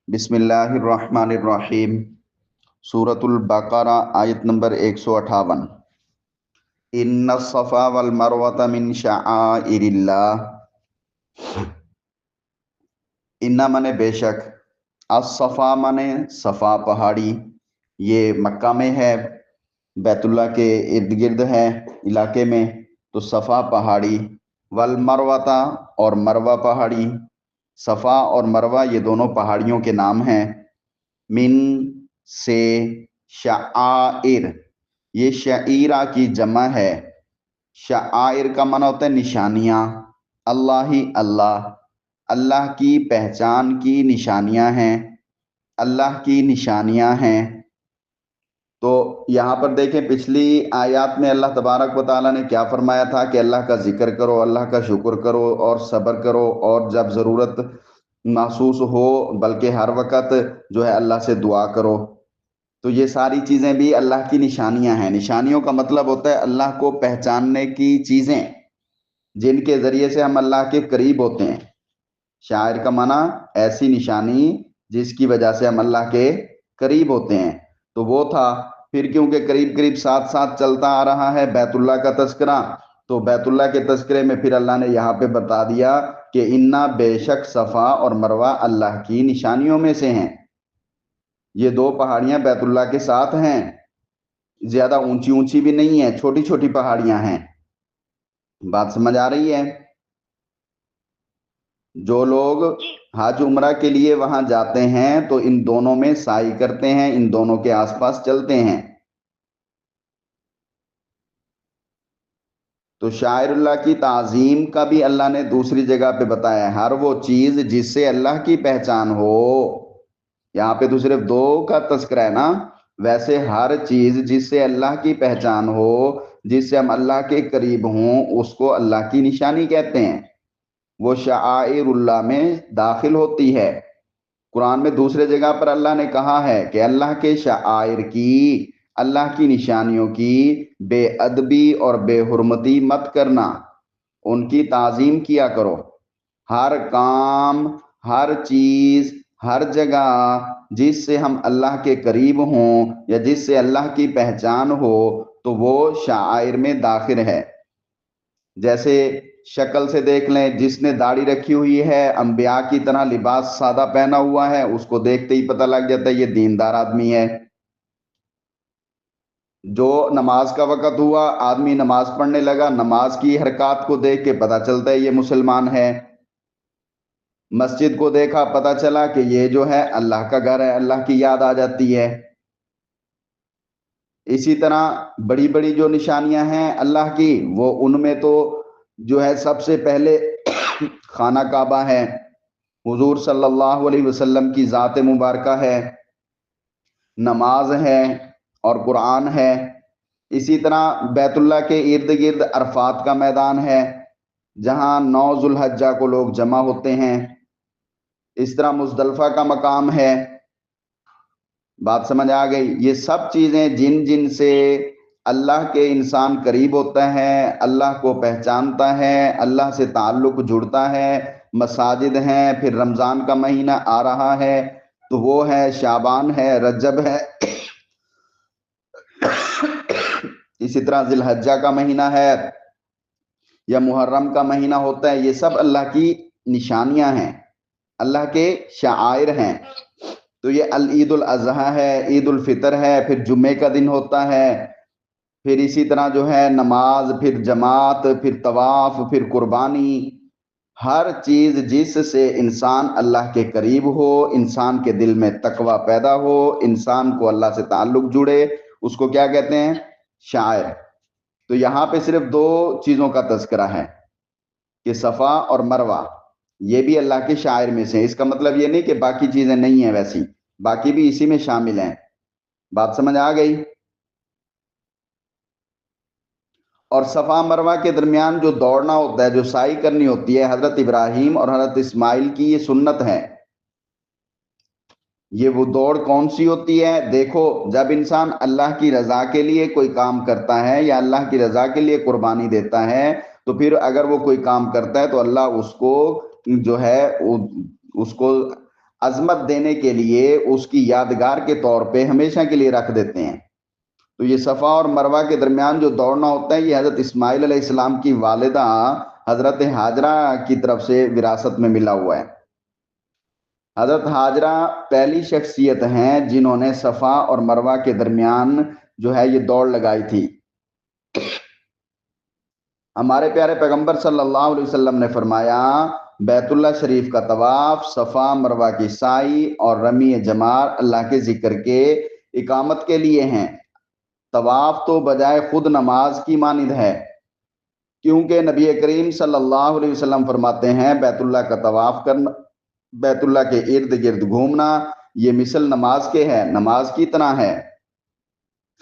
بسم اللہ الرحمن الرحیم۔ سورۃ البقرہ آیت نمبر 158۔ ان الصفا والمروۃ من شعائر اللہ۔ انا منے بے شک، الصفا منے صفا پہاڑی، یہ مکہ میں ہے، بیت اللہ کے ارد گرد ہے علاقے میں، تو صفا پہاڑی، والمروۃ اور مروہ پہاڑی، صفا اور مروہ یہ دونوں پہاڑیوں کے نام ہیں۔ من سے، شعائر، یہ شعیرہ کی جمع ہے۔ شعائر کا معنی ہوتا ہے نشانیاں، اللہ ہی اللہ، اللہ کی پہچان کی نشانیاں ہیں، اللہ کی نشانیاں ہیں۔ تو یہاں پر دیکھیں پچھلی آیات میں اللہ تبارک و تعالیٰ نے کیا فرمایا تھا کہ اللہ کا ذکر کرو، اللہ کا شکر کرو اور صبر کرو، اور جب ضرورت محسوس ہو بلکہ ہر وقت جو ہے اللہ سے دعا کرو۔ تو یہ ساری چیزیں بھی اللہ کی نشانیاں ہیں۔ نشانیوں کا مطلب ہوتا ہے اللہ کو پہچاننے کی چیزیں جن کے ذریعے سے ہم اللہ کے قریب ہوتے ہیں۔ شاعر کا معنی ایسی نشانی جس کی وجہ سے ہم اللہ کے قریب ہوتے ہیں۔ تو وہ تھا، پھر کیونکہ قریب قریب ساتھ ساتھ چلتا آ رہا ہے بیت اللہ کا تذکرہ، تو بیت اللہ کے تذکرے میں پھر اللہ نے یہاں پہ بتا دیا کہ انا بے شک صفا اور مروہ اللہ کی نشانیوں میں سے ہیں۔ یہ دو پہاڑیاں بیت اللہ کے ساتھ ہیں، زیادہ اونچی اونچی بھی نہیں ہیں، چھوٹی چھوٹی پہاڑیاں ہیں۔ بات سمجھ آ رہی ہے؟ جو لوگ حج عمرہ کے لیے وہاں جاتے ہیں تو ان دونوں میں سعی کرتے ہیں، ان دونوں کے آس پاس چلتے ہیں۔ تو شاعر اللہ کی تعظیم کا بھی اللہ نے دوسری جگہ پہ بتایا ہے، ہر وہ چیز جس سے اللہ کی پہچان ہو۔ یہاں پہ تو صرف دو کا تذکرہ ہے نا، ویسے ہر چیز جس سے اللہ کی پہچان ہو، جس سے ہم اللہ کے قریب ہوں، اس کو اللہ کی نشانی کہتے ہیں، وہ شعائر اللہ میں داخل ہوتی ہے۔ قرآن میں دوسرے جگہ پر اللہ نے کہا ہے کہ اللہ کے شعائر کی، اللہ کی نشانیوں کی بے ادبی اور بے حرمتی مت کرنا، ان کی تعظیم کیا کرو۔ ہر کام، ہر چیز، ہر جگہ جس سے ہم اللہ کے قریب ہوں یا جس سے اللہ کی پہچان ہو تو وہ شعائر میں داخل ہے۔ جیسے شکل سے دیکھ لیں، جس نے داڑھی رکھی ہوئی ہے، انبیاء کی طرح لباس سادہ پہنا ہوا ہے، اس کو دیکھتے ہی پتہ لگ جاتا ہے یہ دیندار آدمی ہے۔ جو نماز کا وقت ہوا، آدمی نماز پڑھنے لگا، نماز کی حرکات کو دیکھ کے پتہ چلتا ہے یہ مسلمان ہے۔ مسجد کو دیکھا، پتہ چلا کہ یہ جو ہے اللہ کا گھر ہے، اللہ کی یاد آ جاتی ہے۔ اسی طرح بڑی بڑی جو نشانیاں ہیں اللہ کی، وہ ان میں تو جو ہے سب سے پہلے خانہ کعبہ ہے، حضور صلی اللہ علیہ وسلم کی ذات مبارکہ ہے، نماز ہے اور قرآن ہے۔ اسی طرح بیت اللہ کے ارد گرد عرفات کا میدان ہے جہاں 9 ذو الحجہ کو لوگ جمع ہوتے ہیں۔ اس طرح مزدلفہ کا مقام ہے۔ بات سمجھ آ گئی؟ یہ سب چیزیں جن جن سے اللہ کے انسان قریب ہوتا ہے، اللہ کو پہچانتا ہے، اللہ سے تعلق جڑتا ہے۔ مساجد ہیں، پھر رمضان کا مہینہ آ رہا ہے تو وہ ہے، شعبان ہے، رجب ہے، اسی طرح ذی الحجہ کا مہینہ ہے یا محرم کا مہینہ ہوتا ہے۔ یہ سب اللہ کی نشانیاں ہیں، اللہ کے شعائر ہیں۔ تو یہ عید الاضحیٰ ہے، عید الفطر ہے، پھر جمعے کا دن ہوتا ہے، پھر اسی طرح جو ہے نماز، پھر جماعت، پھر طواف، پھر قربانی۔ ہر چیز جس سے انسان اللہ کے قریب ہو، انسان کے دل میں تقوی پیدا ہو، انسان کو اللہ سے تعلق جڑے، اس کو کیا کہتے ہیں؟ شاعر۔ تو یہاں پہ صرف دو چیزوں کا تذکرہ ہے کہ صفا اور مروہ، یہ بھی اللہ کے شاعر میں سے۔ اس کا مطلب یہ نہیں کہ باقی چیزیں نہیں ہیں، ویسی باقی بھی اسی میں شامل ہیں۔ بات سمجھ آ گئی؟ اور صفا مروہ کے درمیان جو دوڑنا ہوتا ہے، جو سعی کرنی ہوتی ہے، حضرت ابراہیم اور حضرت اسماعیل کی یہ سنت ہے۔ یہ وہ دوڑ کون سی ہوتی ہے؟ دیکھو، جب انسان اللہ کی رضا کے لیے کوئی کام کرتا ہے یا اللہ کی رضا کے لیے قربانی دیتا ہے تو پھر اگر وہ کوئی کام کرتا ہے تو اللہ اس کو جو ہے اس کو عظمت دینے کے لیے اس کی یادگار کے طور پہ ہمیشہ کے لیے رکھ دیتے ہیں۔ تو یہ صفا اور مروہ کے درمیان جو دوڑنا ہوتا ہے یہ حضرت اسماعیل علیہ السلام کی والدہ حضرت ہاجرہ کی طرف سے وراثت میں ملا ہوا ہے۔ حضرت ہاجرہ پہلی شخصیت ہیں جنہوں نے صفا اور مروہ کے درمیان جو ہے یہ دوڑ لگائی تھی۔ ہمارے پیارے پیغمبر صلی اللہ علیہ وسلم نے فرمایا بیت اللہ شریف کا طواف، صفا مروہ کی سعی اور رمی جمار اللہ کے ذکر کے اقامت کے لیے ہیں۔ طواف تو بجائے خود نماز کی مانند ہے، کیونکہ نبی کریم صلی اللہ علیہ وسلم فرماتے ہیں بیت اللہ کا طواف کرنا، بیت اللہ کے ارد گرد گھومنا یہ مثل نماز کے ہے، نماز کی طرح ہے۔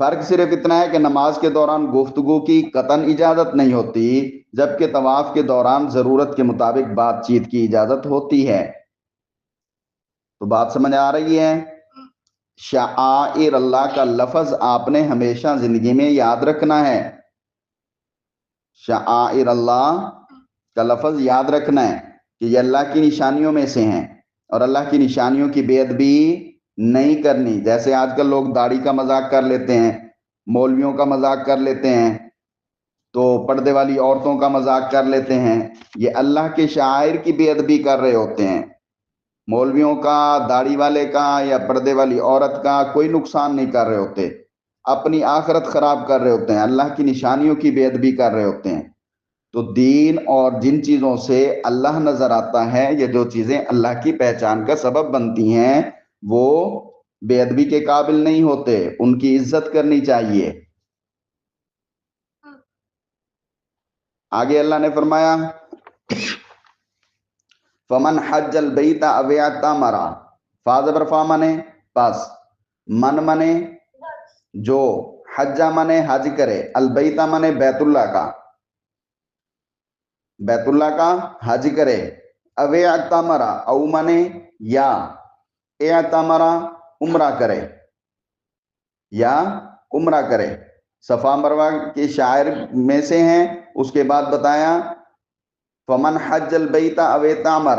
فرق صرف اتنا ہے کہ نماز کے دوران گفتگو کی قطعاً اجازت نہیں ہوتی، جبکہ طواف کے دوران ضرورت کے مطابق بات چیت کی اجازت ہوتی ہے۔ تو بات سمجھ آ رہی ہے؟ شعائر اللہ کا لفظ آپ نے ہمیشہ زندگی میں یاد رکھنا ہے۔ شعائر اللہ کا لفظ یاد رکھنا ہے کہ یہ اللہ کی نشانیوں میں سے ہیں، اور اللہ کی نشانیوں کی بے ادبی نہیں کرنی۔ جیسے آج کل لوگ داڑھی کا مذاق کر لیتے ہیں، مولویوں کا مذاق کر لیتے ہیں، تو پردے والی عورتوں کا مذاق کر لیتے ہیں، یہ اللہ کے شاعر کی بے ادبی کر رہے ہوتے ہیں۔ مولویوں کا، داڑھی والے کا یا پردے والی عورت کا کوئی نقصان نہیں کر رہے ہوتے، اپنی آخرت خراب کر رہے ہوتے ہیں، اللہ کی نشانیوں کی بے ادبی کر رہے ہوتے ہیں۔ تو دین اور جن چیزوں سے اللہ نظر آتا ہے، یہ جو چیزیں اللہ کی پہچان کا سبب بنتی ہیں، وہ بے ادبی کے قابل نہیں ہوتے، ان کی عزت کرنی چاہیے۔ آگے اللہ نے فرمایا فمن حج البیت او اعتمر، فا زبر فا منے پس، من منے جو، حجہ منے حج کرے، البیت منے بیت اللہ کا، بیت اللہ کا حج کرے، او اعتمر او منے یا، اعتمر عمرہ کرے یا عمرہ کرے۔ صفا مروہ کے شاعر میں سے ہیں، اس کے بعد بتایا فمن حج البیت او اعتمر،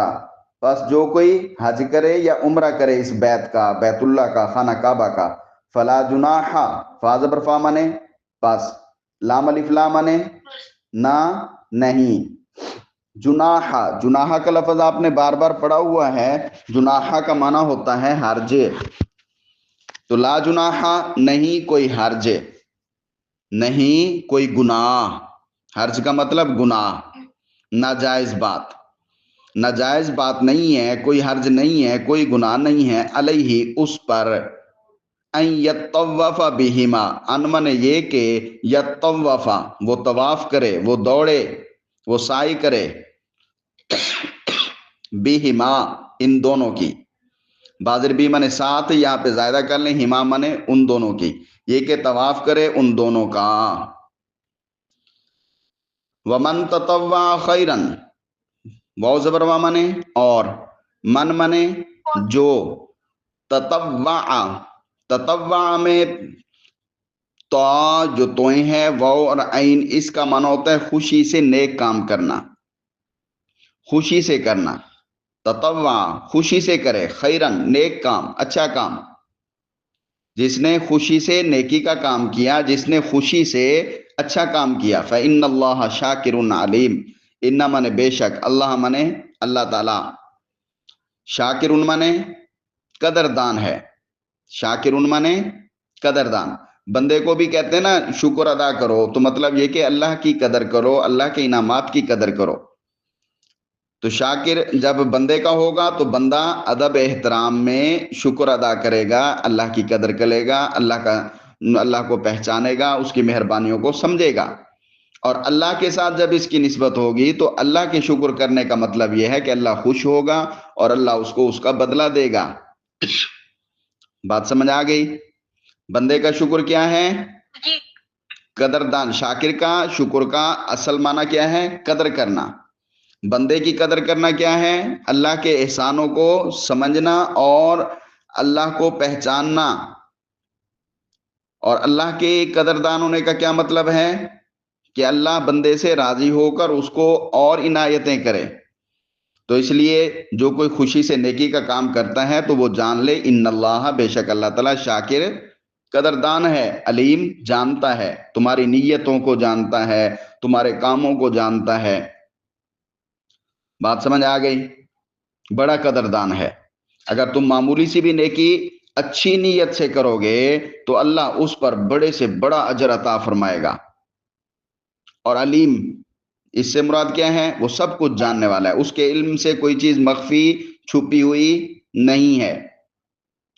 پس جو کوئی حج کرے یا عمرہ کرے اس بیت کا، بیت اللہ کا، خانہ کعبہ کا، فلا جناح، فا زبر فا منے پس، لام الف لام منے نہ نہیں، جناح، جناح کا لفظ آپ نے بار بار پڑھا ہوا ہے، جناح کا معنی ہوتا ہے حرج، تو لا جناح نہیں کوئی حرج، نہیں کوئی گناہ، حرج کا مطلب گناہ، ناجائز بات، ناجائز بات نہیں ہے، کوئی حرج نہیں ہے، کوئی گناہ نہیں ہے، علیہ اس پر، ان یطوف بہما، ان من یہ کہ یطوف وہ طواف کرے، وہ دوڑے، وہ سعی کرے، بہما ان دونوں کی، بازر بھی منے ساتھ، یہاں پہ زائدہ کر لیں، ہما منے ان دونوں کی، یہ کہ طواف کرے ان دونوں کا۔ ومن تطوع خیرن، واو زبر وا منے اور، من منے جو، تطوع، تطوع میں تو جو توئیں ہیں واو اور عین، اس کا معنی ہوتا ہے خوشی سے نیک کام کرنا، خوشی سے کرنا، تطوع خوشی سے کرے، خیرن نیک کام، اچھا کام، جس نے خوشی سے نیکی کا کام کیا، جس نے خوشی سے اچھا کام کیا، فإن اللہ شاکر علیم، ان منے بے شک، اللہ منے اللہ تعالی، شاکر منے قدردان ہے، شاکر منے قدردان، بندے کو بھی کہتے ہیں نا شکر ادا کرو، تو مطلب یہ کہ اللہ کی قدر کرو، اللہ کے انعامات کی قدر کرو۔ تو شاکر جب بندے کا ہوگا تو بندہ ادب احترام میں شکر ادا کرے گا، اللہ کی قدر کرے گا، اللہ کو پہچانے گا، اس کی مہربانیوں کو سمجھے گا، اور اللہ کے ساتھ جب اس کی نسبت ہوگی تو اللہ کے شکر کرنے کا مطلب یہ ہے کہ اللہ خوش ہوگا اور اللہ اس کو اس کا بدلہ دے گا۔ بات سمجھ آ گئی؟ بندے کا شکر کیا ہے؟ قدردان۔ شاکر کا شکر کا اصل معنی کیا ہے؟ قدر کرنا۔ بندے کی قدر کرنا کیا ہے؟ اللہ کے احسانوں کو سمجھنا اور اللہ کو پہچاننا۔ اور اللہ کے قدردان ہونے کا کیا مطلب ہے؟ کہ اللہ بندے سے راضی ہو کر اس کو اور عنایتیں کرے۔ تو اس لیے جو کوئی خوشی سے نیکی کا کام کرتا ہے تو وہ جان لے ان اللہ، بے شک اللہ تعالیٰ، شاکر، قدردان ہے، علیم، جانتا ہے، تمہاری نیتوں کو جانتا ہے، تمہارے کاموں کو جانتا ہے۔ بات سمجھ آ گئی؟ بڑا قدردان ہے۔ اگر تم معمولی سی بھی نیکی اچھی نیت سے کرو گے تو اللہ اس پر بڑے سے بڑا اجر عطا فرمائے گا۔ اور علیم، اس سے مراد کیا ہے؟ وہ سب کچھ جاننے والا ہے، اس کے علم سے کوئی چیز مخفی چھپی ہوئی نہیں ہے۔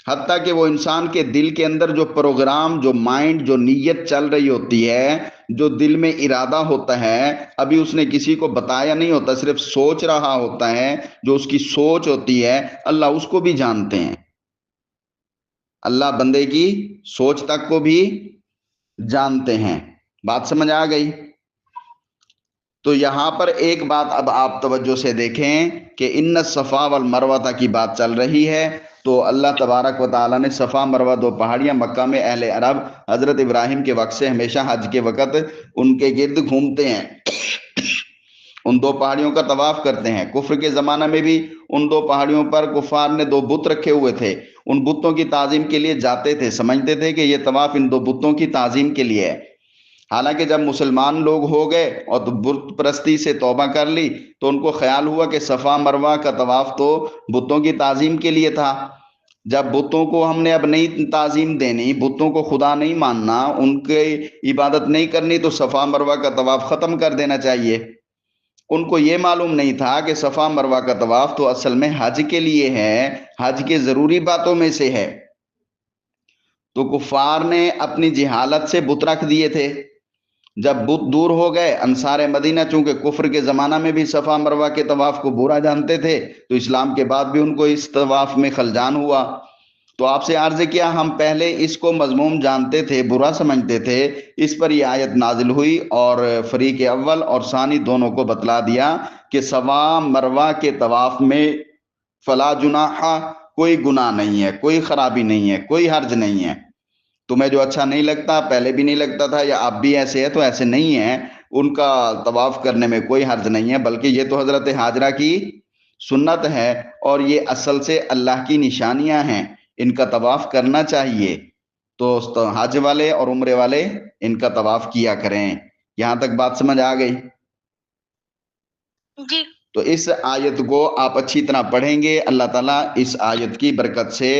حتیٰ کہ وہ انسان کے دل کے اندر جو پروگرام، جو مائنڈ، جو نیت چل رہی ہوتی ہے، جو دل میں ارادہ ہوتا ہے، ابھی اس نے کسی کو بتایا نہیں ہوتا، صرف سوچ رہا ہوتا ہے، جو اس کی سوچ ہوتی ہے اللہ اس کو بھی جانتے ہیں۔ اللہ بندے کی سوچ تک کو بھی جانتے ہیں۔ بات سمجھ آ گئی؟ تو یہاں پر ایک بات اب آپ توجہ سے دیکھیں کہ ان الصفا والمروہ کی بات چل رہی ہے، تو اللہ تبارک و تعالیٰ نے صفا مروہ دو پہاڑیاں مکہ میں اہل عرب حضرت ابراہیم کے وقت سے ہمیشہ حج کے وقت ان کے گرد گھومتے ہیں، ان دو پہاڑیوں کا طواف کرتے ہیں۔ کفر کے زمانہ میں بھی ان دو پہاڑیوں پر کفار نے دو بت رکھے ہوئے تھے، ان بتوں کی تعظیم کے لیے جاتے تھے، سمجھتے تھے کہ یہ طواف ان دو بتوں کی تعظیم کے لیے ہے۔ حالانکہ جب مسلمان لوگ ہو گئے اور بت پرستی سے توبہ کر لی تو ان کو خیال ہوا کہ صفا مروہ کا طواف تو بتوں کی تعظیم کے لیے تھا۔ جب بتوں کو ہم نے اب نہیں تعظیم دینی، بتوں کو خدا نہیں ماننا، ان کی عبادت نہیں کرنی، تو صفا مروہ کا طواف ختم کر دینا چاہیے۔ ان کو یہ معلوم نہیں تھا کہ صفا مروہ کا طواف تو اصل میں حج کے لیے ہے، حج کے ضروری باتوں میں سے ہے۔ تو کفار نے اپنی جہالت سے بت رکھ دیے تھے۔ جب بت دور ہو گئے، انصار مدینہ چونکہ کفر کے زمانہ میں بھی صفا مروہ کے طواف کو برا جانتے تھے، تو اسلام کے بعد بھی ان کو اس طواف میں خلجان ہوا۔ تو آپ سے عرض کیا، ہم پہلے اس کو مذموم جانتے تھے، برا سمجھتے تھے، اس پر یہ آیت نازل ہوئی اور فریق اول اور ثانی دونوں کو بتلا دیا کہ صفا مروہ کے طواف میں فلا جناح، کوئی گناہ نہیں ہے، کوئی خرابی نہیں ہے، کوئی حرج نہیں ہے۔ تمہیں جو اچھا نہیں لگتا، پہلے بھی نہیں لگتا تھا، یا اب بھی ایسے ہے تو ایسے نہیں ہے، ان کا طواف کرنے میں کوئی حرج نہیں ہے، بلکہ یہ تو حضرت ہاجرہ کی سنت ہے اور یہ اصل سے اللہ کی نشانیاں ہیں، ان کا طواف کرنا چاہیے۔ تو حج والے اور عمرے والے ان کا طواف کیا کریں۔ یہاں تک بات سمجھ آ گئی؟ جی۔ تو اس آیت کو آپ اچھی طرح پڑھیں گے، اللہ تعالیٰ اس آیت کی برکت سے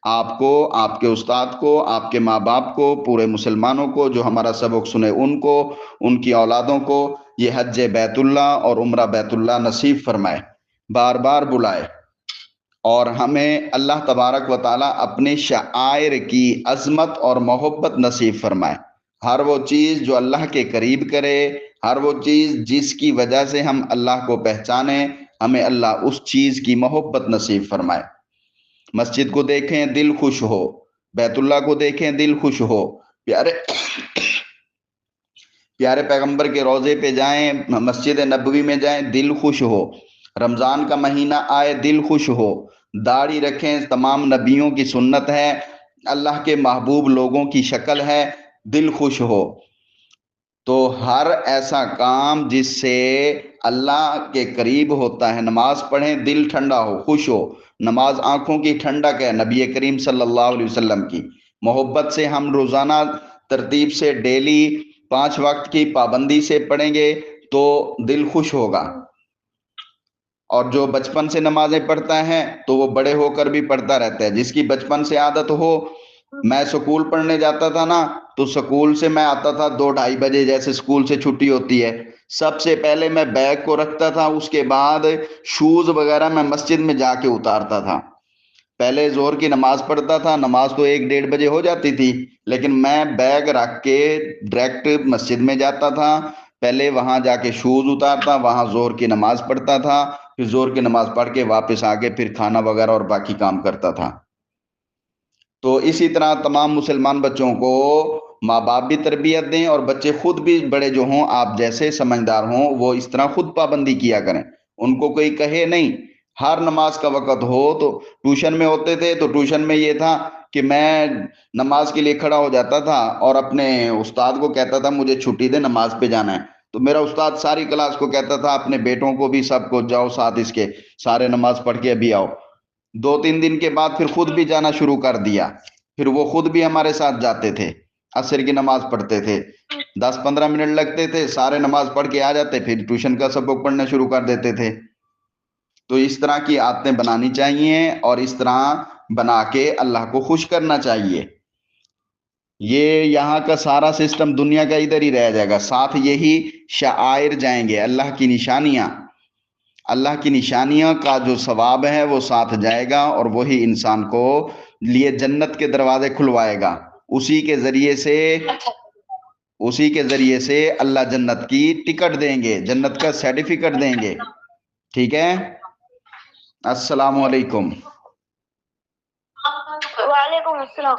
آپ کو، آپ کے استاد کو، آپ کے ماں باپ کو، پورے مسلمانوں کو جو ہمارا سبق سنے ان کو، ان کی اولادوں کو یہ حج بیت اللہ اور عمرہ بیت اللہ نصیب فرمائے، بار بار بلائے، اور ہمیں اللہ تبارک و تعالیٰ اپنے شعائر کی عظمت اور محبت نصیب فرمائے۔ ہر وہ چیز جو اللہ کے قریب کرے، ہر وہ چیز جس کی وجہ سے ہم اللہ کو پہچانیں، ہمیں اللہ اس چیز کی محبت نصیب فرمائے۔ مسجد کو دیکھیں دل خوش ہو، بیت اللہ کو دیکھیں دل خوش ہو، پیارے پیغمبر کے روضے پہ جائیں، مسجد نبوی میں جائیں دل خوش ہو، رمضان کا مہینہ آئے دل خوش ہو، داڑھی رکھیں تمام نبیوں کی سنت ہے، اللہ کے محبوب لوگوں کی شکل ہے، دل خوش ہو۔ تو ہر ایسا کام جس سے اللہ کے قریب ہوتا ہے، نماز پڑھیں دل ٹھنڈا ہو، خوش ہو۔ نماز آنکھوں کی ٹھنڈک ہے، نبی کریم صلی اللہ علیہ وسلم کی محبت سے ہم روزانہ ترتیب سے ڈیلی 5 وقت کی پابندی سے پڑھیں گے تو دل خوش ہوگا۔ اور جو بچپن سے نمازیں پڑھتا ہے تو وہ بڑے ہو کر بھی پڑھتا رہتا ہے۔ جس کی بچپن سے عادت ہو، میں سکول پڑھنے جاتا تھا نا، تو سکول سے میں آتا تھا 2-2:30 بجے، جیسے سکول سے چھٹی ہوتی ہے، سب سے پہلے میں بیگ کو رکھتا تھا، اس کے بعد شوز وغیرہ میں مسجد میں جا کے اتارتا تھا۔ پہلے ظہر کی نماز پڑھتا تھا، نماز تو 1-1:30 بجے ہو جاتی تھی، لیکن میں بیگ رکھ کے ڈائریکٹ مسجد میں جاتا تھا، پہلے وہاں جا کے شوز اتارتا، وہاں ظہر کی نماز پڑھتا تھا، پھر ظہر کی نماز پڑھ کے واپس آ کے پھر کھانا وغیرہ اور باقی کام کرتا تھا۔ تو اسی طرح تمام مسلمان بچوں کو ماں باپ بھی تربیت دیں اور بچے خود بھی، بڑے جو ہوں آپ جیسے سمجھدار ہوں، وہ اس طرح خود پابندی کیا کریں، ان کو کوئی کہے نہیں۔ ہر نماز کا وقت ہو، تو ٹیوشن میں ہوتے تھے تو ٹیوشن میں یہ تھا کہ میں نماز کے لیے کھڑا ہو جاتا تھا اور اپنے استاد کو کہتا تھا مجھے چھٹی دے، نماز پہ جانا ہے، تو میرا استاد ساری کلاس کو کہتا تھا اپنے بیٹوں کو بھی سب کو جاؤ ساتھ اس کے سارے نماز پڑھ کے ابھی آؤ. 2-3 دن کے بعد پھر خود بھی جانا شروع کر دیا. پھر وہ خود بھی ہمارے ساتھ جاتے تھے, عصر کی نماز پڑھتے تھے, 10-15 منٹ لگتے تھے, سارے نماز پڑھ کے آ جاتے, پھر ٹیوشن کا سبق پڑھنا شروع کر دیتے تھے. تو اس طرح کی عادتیں بنانی چاہیے اور اس طرح بنا کے اللہ کو خوش کرنا چاہیے. یہ یہاں کا سارا سسٹم دنیا کا ادھر ہی رہ جائے گا, ساتھ یہی شعائر جائیں گے, اللہ کی نشانیاں, اللہ کی نشانیاں کا جو ثواب ہے وہ ساتھ جائے گا, اور وہی انسان کو لیے جنت کے دروازے کھلوائے گا. اسی کے ذریعے سے اللہ جنت کی ٹکٹ دیں گے, جنت کا سرٹیفکیٹ دیں گے. ٹھیک ہے, السلام علیکم. وعلیکم السلام.